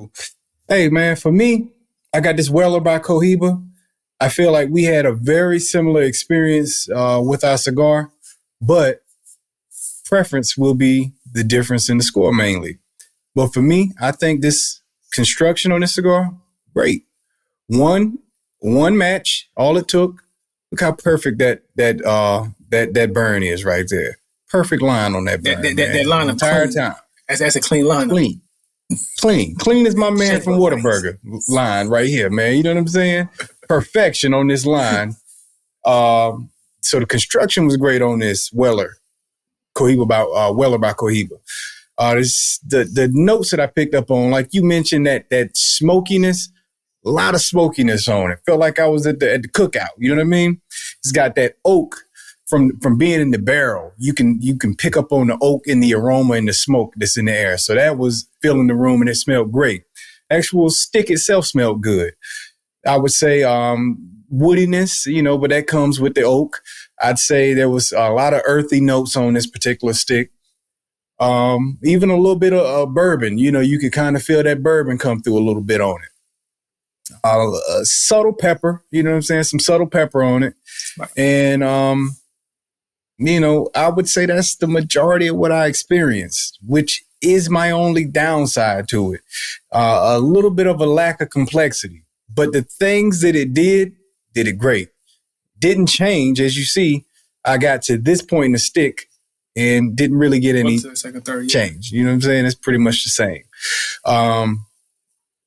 cool. Hey, man, for me, I got this Weller by Cohiba. I feel like we had a very similar experience with our cigar, but preference will be the difference in the score mainly. But for me, I think this construction on this cigar, great. One match, all it took. Look how perfect that burn is right there. Perfect line on that burn. That line entire time. That's a clean line. Clean as my man from Whataburger line right here, man. You know what I'm saying? Perfection on this line. So the construction was great on this Weller by Cohiba. The notes that I picked up on, like you mentioned, that smokiness, a lot of smokiness on it. Felt like I was at the cookout. You know what I mean? It's got that oak from being in the barrel. You can pick up on the oak and the aroma and the smoke that's in the air. So that was filling the room and it smelled great. Actual stick itself smelled good. I would say woodiness, but that comes with the oak. I'd say there was a lot of earthy notes on this particular stick. Even a little bit of bourbon, you could kind of feel that bourbon come through a little bit on it. Subtle pepper, you know what I'm saying? Some subtle pepper on it. And, I would say that's the majority of what I experienced, which is my only downside to it. A little bit of a lack of complexity. But the things that it did it great. Didn't change. As you see, I got to this point in the stick and didn't really get any change. You know what I'm saying? It's pretty much the same.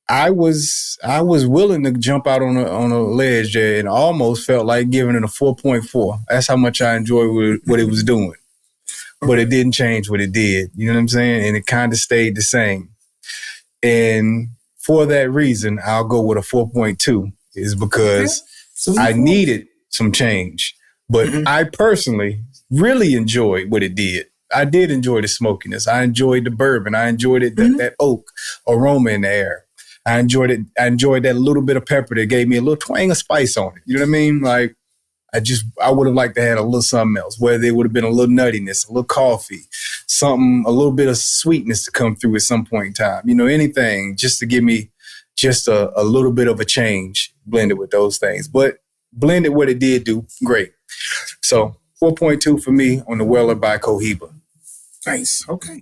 I was willing to jump out on a ledge there and almost felt like giving it a 4.4. That's how much I enjoyed what it was doing. But it didn't change what it did. You know what I'm saying? And it kind of stayed the same. And for that reason, I'll go with a 4.2 is because I needed some change. But I personally really enjoyed what it did. I did enjoy the smokiness. I enjoyed the bourbon. I enjoyed it, that oak aroma in the air. I enjoyed it. I enjoyed that little bit of pepper that gave me a little twang of spice on it. You know what I mean? Like, I would have liked to have a little something else, whether it would have been a little nuttiness, a little coffee, something, a little bit of sweetness to come through at some point in time. Anything just to give me just a little bit of a change blended with those things. But blended what it did do, great. So 4.2 for me on the Weller by Cohiba. Nice. Okay.